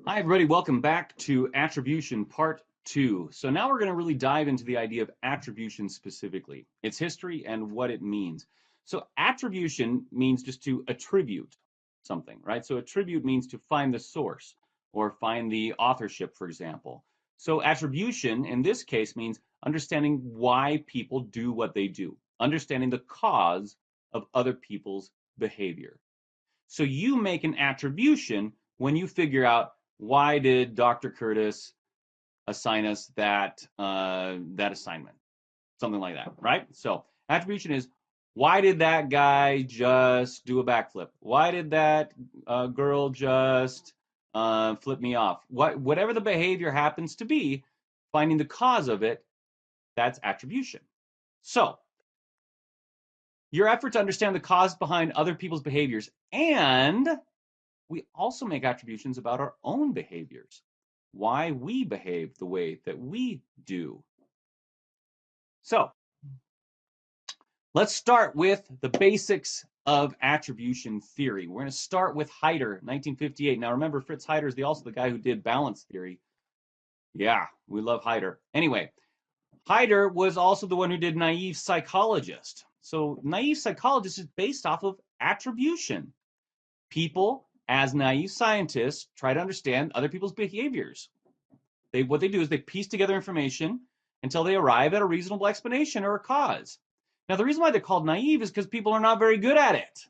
Hi, everybody. Welcome back to Attribution Part 2. So now we're going to really dive into the idea of attribution specifically, its history and what it means. So attribution means just to attribute something, right? So attribute means to find the source or find the authorship, for example. So attribution in this case means understanding why people do what they do, understanding the cause of other people's behavior. So you make an attribution when you figure out why did Dr. Curtis assign us that assignment, something like that, right? So attribution is why did that guy just do a backflip? Why did that girl just flip me off? Whatever the behavior happens to be, finding the cause of it, that's attribution. So your effort to understand the cause behind other people's behaviors, and we also make attributions about our own behaviors, why we behave the way that we do. So let's start with the basics of attribution theory. We're going to start with Heider, 1958. Now remember, Fritz Heider is also the guy who did balance theory. Yeah, we love Heider. Anyway, Heider was also the one who did naive psychologist. So naive psychologist is based off of attribution. People, as naive scientists, try to understand other people's behaviors. What they do is they piece together information until they arrive at a reasonable explanation or a cause. Now, the reason why they're called naive is because people are not very good at it.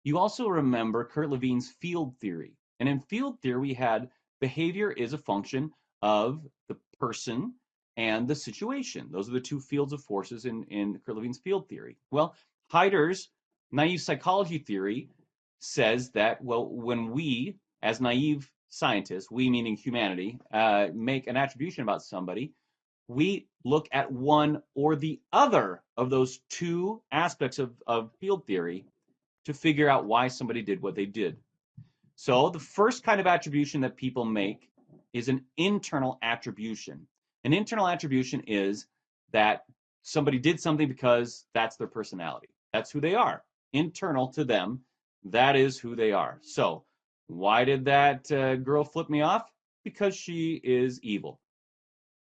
You also remember Kurt Levine's field theory. And in field theory, we had behavior is a function of the person and the situation. Those are the two fields of forces in Kurt Levine's field theory. Well, Heider's naive psychology theory says that, well, when we, as naive scientists, we meaning humanity, make an attribution about somebody, we look at one or the other of those two aspects of field theory to figure out why somebody did what they did. So the first kind of attribution that people make is an internal attribution. An internal attribution is that somebody did something because that's their personality. That's who they are. Internal to them, that is who they are. So why did that girl flip me off? Because she is evil,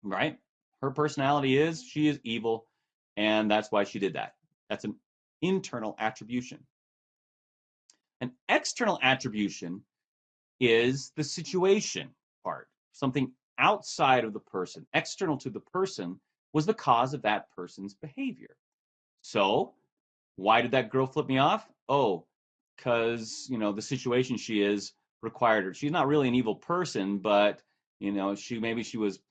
right? Her personality is she is evil, and that's why she did that. That's an internal attribution. An external attribution is the situation part, something outside of the person, external to the person, was the cause of that person's behavior. So why did that girl flip me off? Oh, because the situation she is required her. She's not really an evil person, but maybe she was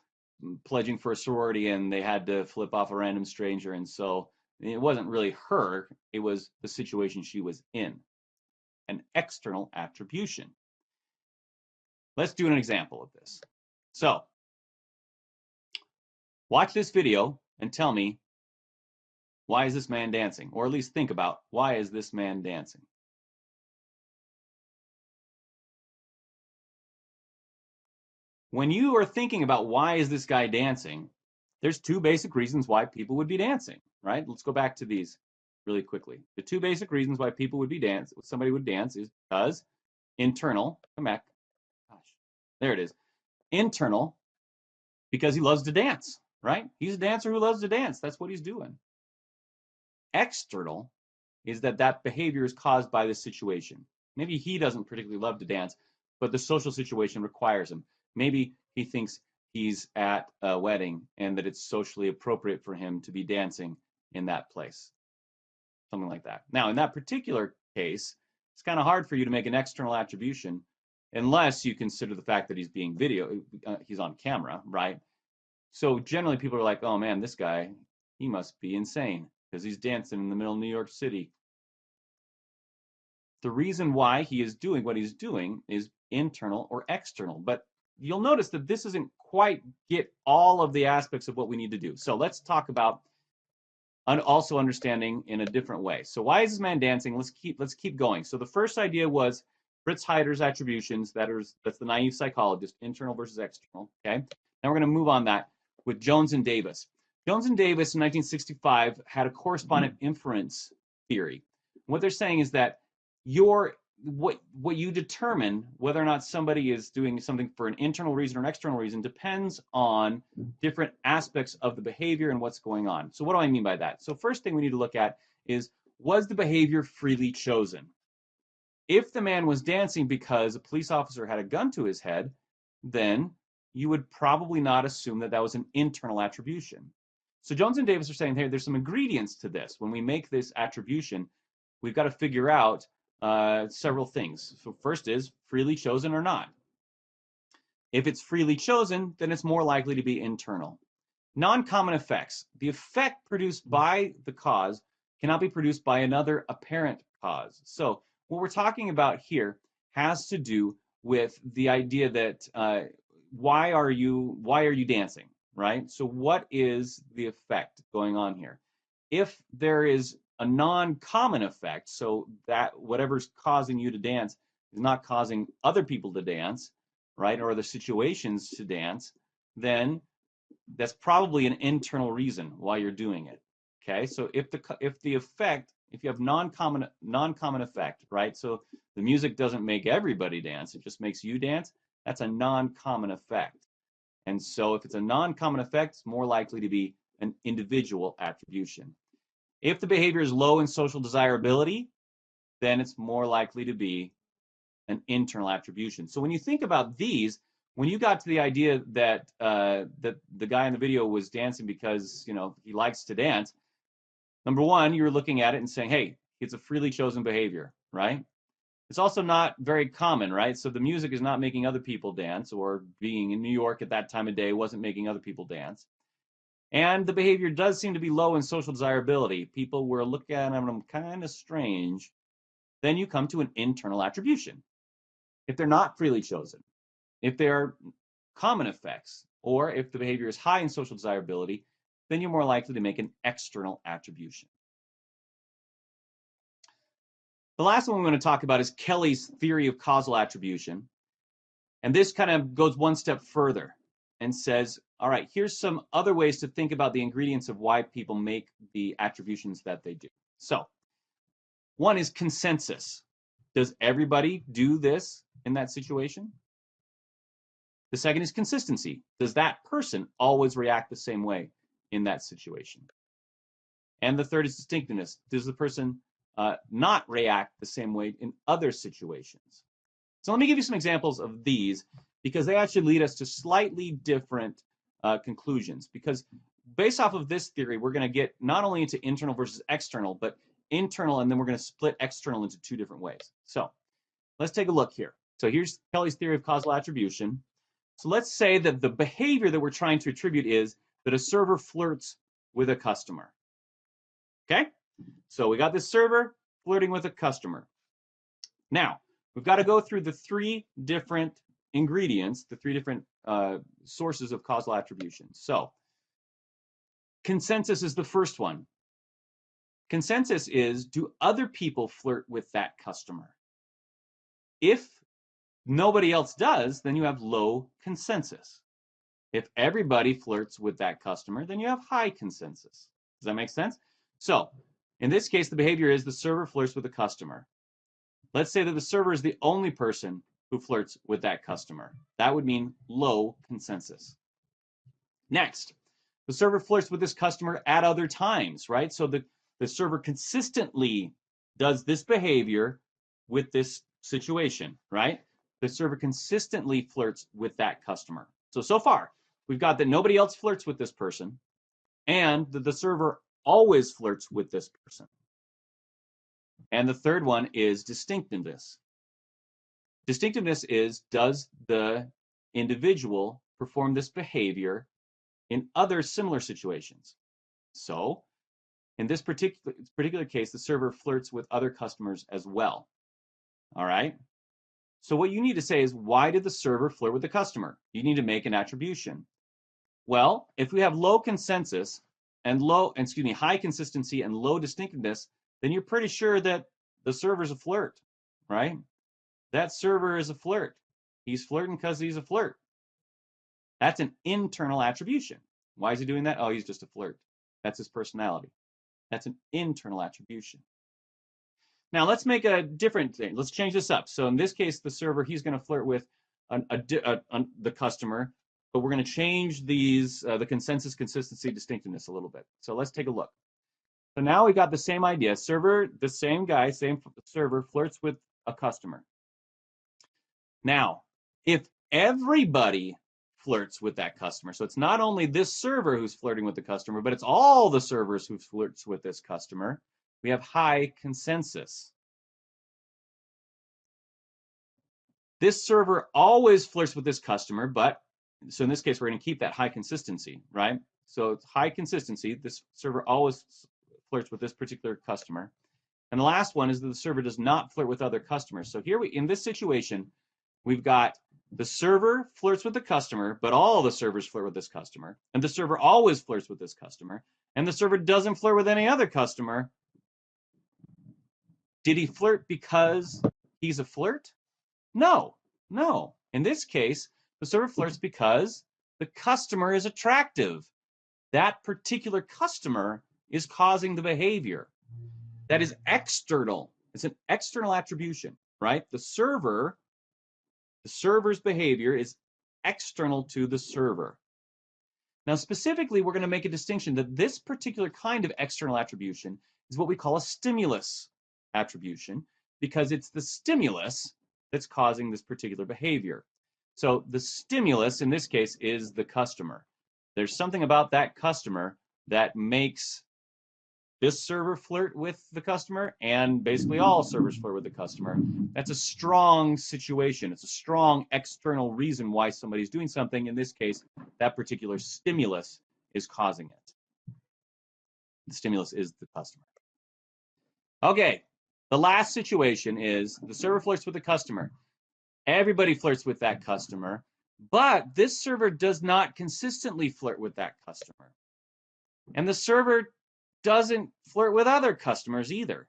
pledging for a sorority and they had to flip off a random stranger, and so it wasn't really her, it was the situation she was in. An external attribution. Let's do an example of this. So watch this video and tell me, why is this man dancing? Or at least think about, why is this man dancing? When you are thinking about why is this guy dancing, there's two basic reasons why people would be dancing, right? Let's go back to these really quickly. The two basic reasons why people would be somebody would dance is because internal, come back, gosh, there it is. Internal, because he loves to dance, right? He's a dancer who loves to dance. That's what he's doing. External is that behavior is caused by the situation. Maybe he doesn't particularly love to dance, but the social situation requires him. Maybe he thinks he's at a wedding and that it's socially appropriate for him to be dancing in that place. Something like that. Now, in that particular case, it's kind of hard for you to make an external attribution unless you consider the fact that he's being he's on camera, right? So generally people are like, oh man, this guy, he must be insane because he's dancing in the middle of New York City. The reason why he is doing what he's doing is internal or external, but you'll notice that this doesn't quite get all of the aspects of what we need to do. So let's talk about also understanding in a different way. So why is this man dancing? Let's keep going. So the first idea was Fritz Heider's attributions. That's the naive psychologist, internal versus external. Okay. Now we're going to move on that with Jones and Davis. Jones and Davis in 1965 had a correspondent inference theory. What they're saying is that your what you determine whether or not somebody is doing something for an internal reason or an external reason depends on different aspects of the behavior and what's going on. So what do I mean by that? So first thing we need to look at is, was the behavior freely chosen? If the man was dancing because a police officer had a gun to his head, then you would probably not assume that that was an internal attribution. So Jones and Davis are saying, hey, there's some ingredients to this. When we make this attribution, we've got to figure out several things. So first is freely chosen or not. If it's freely chosen, then it's more likely to be internal. Non-common effects. The effect produced by the cause cannot be produced by another apparent cause. So what we're talking about here has to do with the idea that why are you dancing, right? So what is the effect going on here? If there is a non-common effect, so that whatever's causing you to dance is not causing other people to dance, right, or the situations to dance, then that's probably an internal reason why you're doing it. Okay, so if the effect, if you have non-common effect, right, so the music doesn't make everybody dance, it just makes you dance, that's a non-common effect. And so if it's a non-common effect, it's more likely to be an individual attribution. If the behavior is low in social desirability, then it's more likely to be an internal attribution. So when you think about these, when you got to the idea that that the guy in the video was dancing because he likes to dance, number one, you're looking at it and saying, hey, it's a freely chosen behavior, right? It's also not very common, right? So the music is not making other people dance, or being in New York at that time of day wasn't making other people dance. And the behavior does seem to be low in social desirability. People were looking at them kind of strange. Then you come to an internal attribution. If they're not freely chosen, if they're common effects, or if the behavior is high in social desirability, then you're more likely to make an external attribution. The last one we want to talk about is Kelly's theory of causal attribution. And this kind of goes one step further and says, all right, here's some other ways to think about the ingredients of why people make the attributions that they do. So one is consensus. Does everybody do this in that situation? The second is consistency. Does that person always react the same way in that situation? And the third is distinctiveness. Does the person not react the same way in other situations? So let me give you some examples of these, because they actually lead us to slightly different conclusions. Because based off of this theory, we're going to get not only into internal versus external, but internal, and then we're going to split external into two different ways. So let's take a look here. So here's Kelly's theory of causal attribution. So let's say that the behavior that we're trying to attribute is that a server flirts with a customer. Okay? So we got this server flirting with a customer. Now, we've got to go through the three different ingredients, the three different sources of causal attribution. So consensus is the first one. Consensus is, do other people flirt with that customer? If nobody else does, then you have low consensus. If everybody flirts with that customer, then you have high consensus. Does that make sense? So in this case, the behavior is the server flirts with the customer. Let's say that the server is the only person who flirts with that customer. That would mean low consensus. Next, the server flirts with this customer at other times, right? So the server consistently does this behavior with this situation, right? The server consistently flirts with that customer. So far, we've got that nobody else flirts with this person, and that the server always flirts with this person. And the third one is distinctiveness. Distinctiveness is, does the individual perform this behavior in other similar situations? So in this particular case, the server flirts with other customers as well. All right? So what you need to say is, why did the server flirt with the customer? You need to make an attribution. Well, if we have low consensus and high consistency and low distinctiveness, then you're pretty sure that the server's a flirt, right? That server is a flirt. He's flirting because he's a flirt. That's an internal attribution. Why is he doing that? Oh, he's just a flirt. That's his personality. That's an internal attribution. Now let's make a different thing. Let's change this up. So in this case, the server, he's going to flirt with the customer, but we're going to change these, the consensus, consistency, distinctiveness a little bit. So let's take a look. So now we got the same idea. Server, the same guy, same server flirts with a customer. Now, if everybody flirts with that customer, so it's not only this server who's flirting with the customer, but it's all the servers who flirts with this customer, we have high consensus. This server always flirts with this customer, but so in this case, we're going to keep that high consistency, right? So it's high consistency. This server always flirts with this particular customer. And the last one is that the server does not flirt with other customers. So here in this situation, we've got the server flirts with the customer, but all the servers flirt with this customer. And the server always flirts with this customer. And the server doesn't flirt with any other customer. Did he flirt because he's a flirt? No, no. In this case, the server flirts because the customer is attractive. That particular customer is causing the behavior. That is external. It's an external attribution, right? The server's behavior is external to the server. Now, specifically, we're going to make a distinction that this particular kind of external attribution is what we call a stimulus attribution, because it's the stimulus that's causing this particular behavior. So the stimulus in this case is the customer. There's something about that customer that makes this server flirt with the customer, and basically all servers flirt with the customer. That's a strong situation. It's a strong external reason why somebody's doing something. In this case, that particular stimulus is causing it. The stimulus is the customer. Okay, the last situation is the server flirts with the customer. Everybody flirts with that customer, but this server does not consistently flirt with that customer. And the server doesn't flirt with other customers either.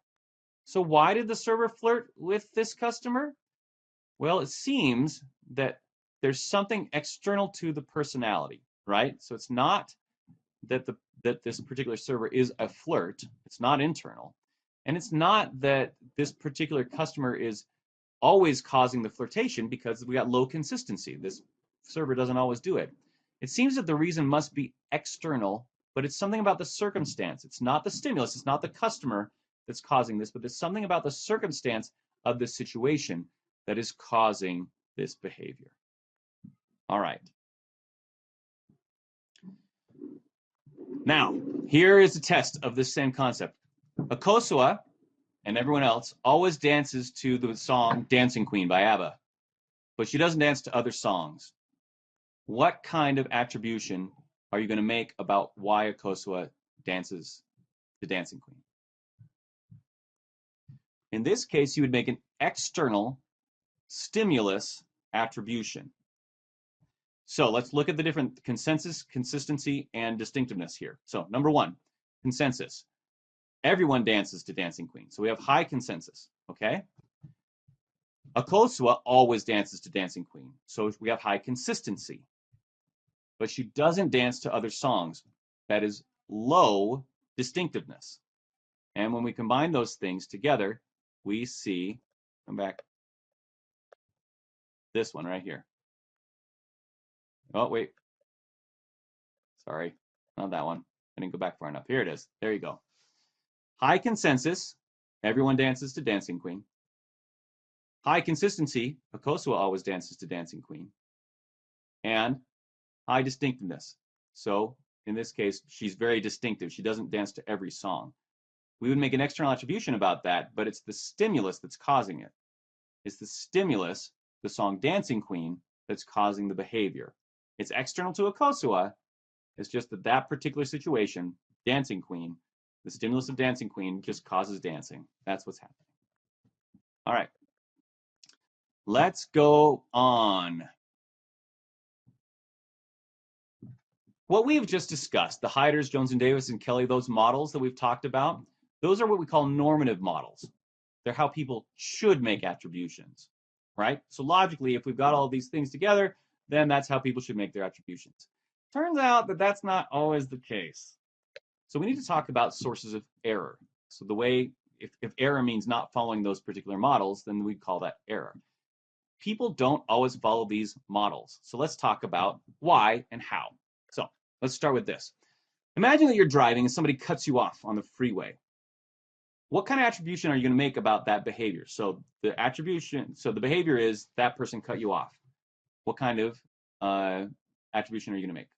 So why did the server flirt with this customer? Well, it seems that there's something external to the personality, right? So it's not that this particular server is a flirt. It's not internal. And it's not that this particular customer is always causing the flirtation, because we got low consistency. This server doesn't always do it. It seems that the reason must be external, but it's something about the circumstance. It's not the stimulus, it's not the customer that's causing this, but there's something about the circumstance of this situation that is causing this behavior. All right. Now, here is a test of this same concept. Akosua and everyone else always dances to the song Dancing Queen by ABBA, but she doesn't dance to other songs. What kind of attribution are you going to make about why Akosua dances to Dancing Queen? In this case, you would make an external stimulus attribution. So let's look at the different consensus, consistency, and distinctiveness here. So number one, consensus. Everyone dances to Dancing Queen. So we have high consensus, okay? Akosua always dances to Dancing Queen. So we have high consistency. But she doesn't dance to other songs. That is low distinctiveness. And when we combine those things together, we see, come back, this one right here. Oh, wait. Sorry, not that one. I didn't go back far enough. Here it is. There you go. High consensus, everyone dances to Dancing Queen. High consistency, Akosua always dances to Dancing Queen. And high distinctiveness. So in this case, she's very distinctive. She doesn't dance to every song. We would make an external attribution about that, but it's the stimulus that's causing it. It's the stimulus, the song Dancing Queen, that's causing the behavior. It's external to Akosua. It's just that that particular situation, Dancing Queen, the stimulus of Dancing Queen just causes dancing. That's what's happening. All right. Let's go on. What we've just discussed, the Hyders, Jones and Davis and Kelly, those models that we've talked about, those are what we call normative models. They're how people should make attributions, right? So logically, if we've got all these things together, then that's how people should make their attributions. Turns out that that's not always the case. So we need to talk about sources of error. So the way if error means not following those particular models, then we'd call that error. People don't always follow these models. So let's talk about why and how. So let's start with this. Imagine that you're driving and somebody cuts you off on the freeway. What kind of attribution are you going to make about that behavior? So the behavior is that person cut you off. What kind of attribution are you going to make?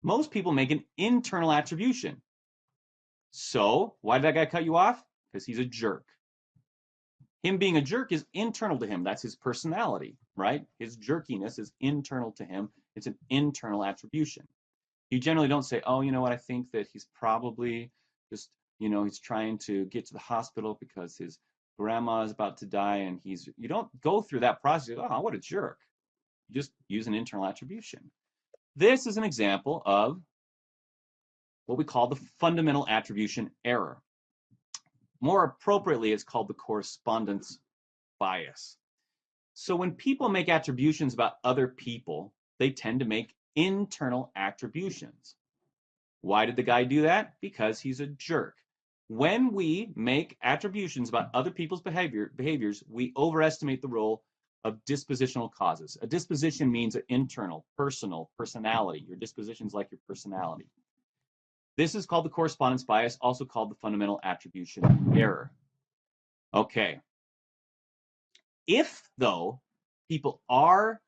Most people make an internal attribution. So why did that guy cut you off? Because he's a jerk. Him being a jerk is internal to him. That's his personality, right? His jerkiness is internal to him. It's an internal attribution. You generally don't say, oh, you know what, I think that he's probably just, he's trying to get to the hospital because his grandma is about to die, and you don't go through that process. Oh, what a jerk. You just use an internal attribution. This is an example of what we call the fundamental attribution error. More appropriately, it's called the correspondence bias. So when people make attributions about other people, they tend to make internal attributions. Why did the guy do that? Because he's a jerk. When we make attributions about other people's behaviors, we overestimate the role of dispositional causes. A disposition means an internal, personality. Your disposition is like your personality. This is called the correspondence bias, also called the fundamental attribution error. Okay. If, though, people are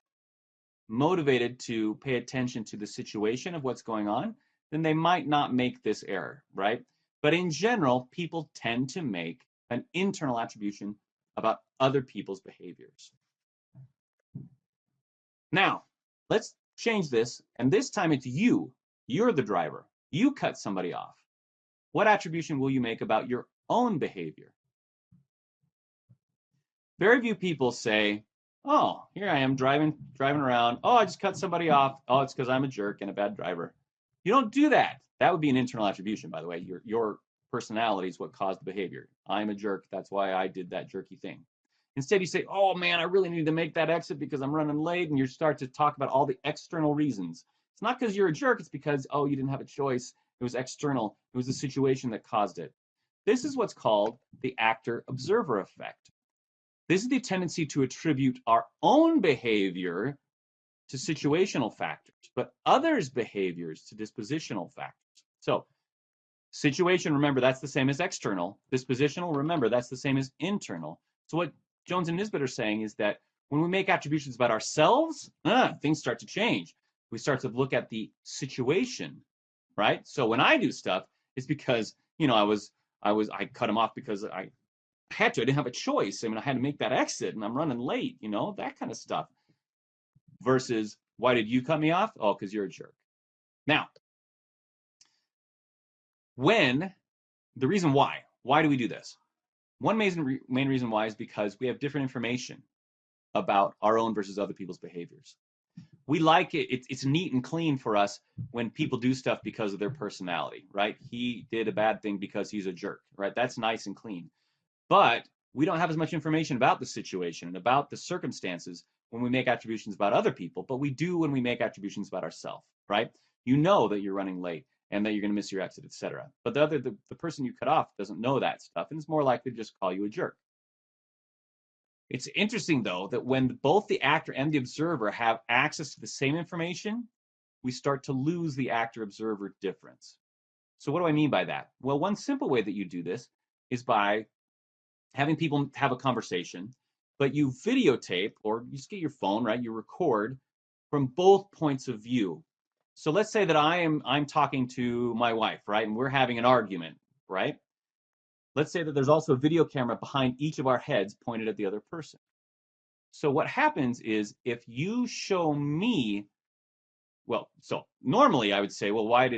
motivated to pay attention to the situation of what's going on, then they might not make this error, right? But in general, people tend to make an internal attribution about other people's behaviors. Now, let's change this, and this time it's you. You're the driver. You cut somebody off. What attribution will you make about your own behavior? Very few people say, oh, here I am driving around. Oh, I just cut somebody off. Oh, it's because I'm a jerk and a bad driver. You don't do that. That would be an internal attribution, by the way. Your personality is what caused the behavior. I'm a jerk. That's why I did that jerky thing. Instead, you say, oh, man, I really need to make that exit because I'm running late. And you start to talk about all the external reasons. It's not because you're a jerk. It's because, oh, you didn't have a choice. It was external. It was the situation that caused it. This is what's called the actor-observer effect. This is the tendency to attribute our own behavior to situational factors, but others' behaviors to dispositional factors. So situation, remember, that's the same as external. Dispositional, remember, that's the same as internal. So what Jones and Nisbet are saying is that when we make attributions about ourselves, things start to change. We start to look at the situation, right? So when I do stuff, it's because, I cut him off because I had to. I didn't have a choice. I mean, I had to make that exit, and I'm running late, that kind of stuff. Versus, why did you cut me off? Oh, because you're a jerk. Now, the reason why do we do this? One main reason why is because we have different information about our own versus other people's behaviors. We like it. It's neat and clean for us when people do stuff because of their personality, right? He did a bad thing because he's a jerk, right? That's nice and clean. But we don't have as much information about the situation and about the circumstances when we make attributions about other people, but we do when we make attributions about ourselves, right? You know that you're running late and that you're going to miss your exit, etc. But the person you cut off doesn't know that stuff, and is more likely to just call you a jerk. It's interesting, though, that when both the actor and the observer have access to the same information, we start to lose the actor-observer difference. So what do I mean by that? Well, one simple way that you do this is by having people have a conversation, but you videotape, or you just get your phone, right? You record from both points of view. So let's say that I'm talking to my wife, right? And we're having an argument, right? Let's say that there's also a video camera behind each of our heads pointed at the other person. So what happens is if you show me, well, so normally I would say, well, why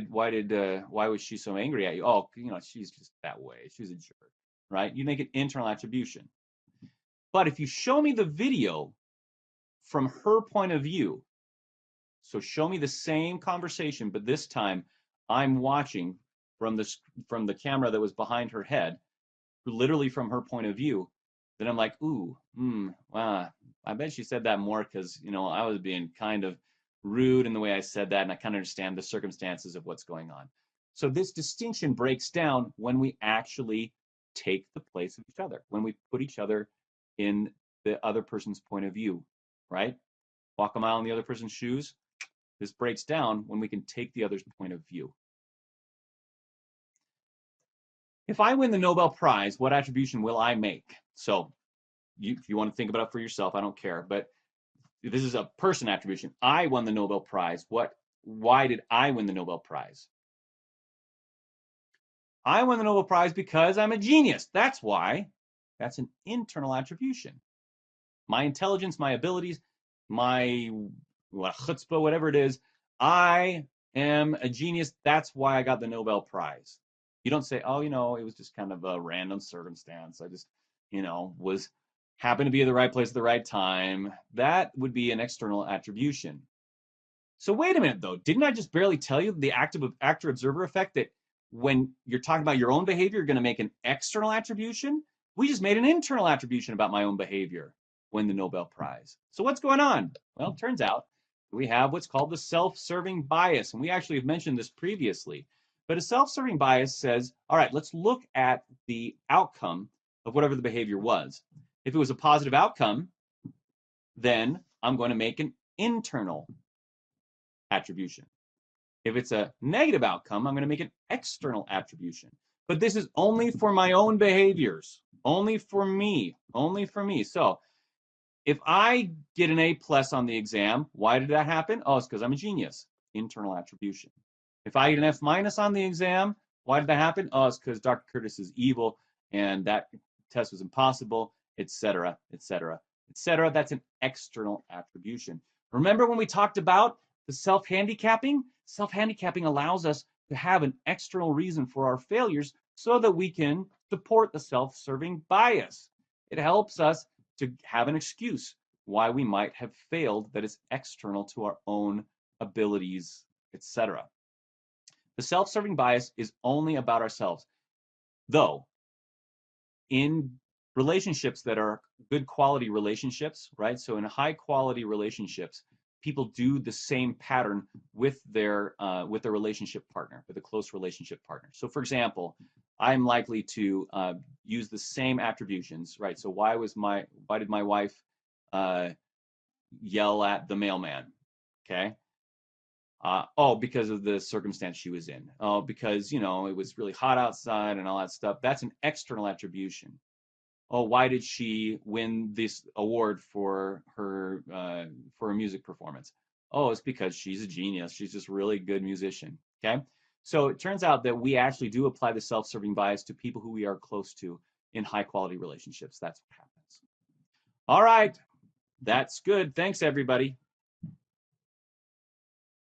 was she so angry at you? Oh, she's just that way. She's a jerk, right? You make an internal attribution. But if you show me the video from her point of view, so show me the same conversation, but this time I'm watching from the camera that was behind her head, literally from her point of view, then I'm like, wow, I bet she said that more because, I was being kind of rude in the way I said that, and I kind of understand the circumstances of what's going on. So this distinction breaks down when we actually take the place of each other, when we put each other in the other person's point of view, right? Walk a mile in the other person's shoes. This breaks down when we can take the other's point of view. If I win the Nobel Prize, what attribution will I make? So if you want to think about it for yourself, I don't care. But this is a person attribution. I won the Nobel Prize. Why did I win the Nobel Prize? I won the Nobel Prize because I'm a genius. That's why. That's an internal attribution. My intelligence, my abilities, my chutzpah, whatever it is, I am a genius. That's why I got the Nobel Prize. You don't say, oh, it was just kind of a random circumstance. I just, happened to be at the right place at the right time. That would be an external attribution. So wait a minute, though. Didn't I just barely tell you the actor-observer effect, that when you're talking about your own behavior, you're going to make an external attribution? We just made an internal attribution about my own behavior, win the Nobel Prize. So what's going on? Well, it turns out we have what's called the self-serving bias, and we actually have mentioned this previously. But a self-serving bias says, all right, let's look at the outcome of whatever the behavior was. If it was a positive outcome, then I'm going to make an internal attribution. If it's a negative outcome, I'm going to make an external attribution. But this is only for my own behaviors, only for me, only for me. So if I get an A+ on the exam, why did that happen? Oh, it's because I'm a genius, internal attribution. If I get an F- on the exam, why did that happen? Oh, it's because Dr. Curtis is evil and that test was impossible, etc., etc., etc. That's an external attribution. Remember when we talked about the self-handicapping? Self-handicapping allows us to have an external reason for our failures so that we can support the self-serving bias. It helps us to have an excuse why we might have failed that is external to our own abilities, etc. The self-serving bias is only about ourselves. Though, in relationships that are good quality relationships, right? So in high quality relationships, people do the same pattern with their relationship partner, with a close relationship partner. So for example, I'm likely to use the same attributions, right? So why did my wife yell at the mailman? Okay. Because of the circumstance she was in. Oh, because, it was really hot outside and all that stuff. That's an external attribution. Oh, why did she win this award for her music performance? Oh, it's because she's a genius. She's just a really good musician. Okay. So it turns out that we actually do apply the self-serving bias to people who we are close to in high quality relationships. That's what happens. All right. That's good. Thanks, everybody.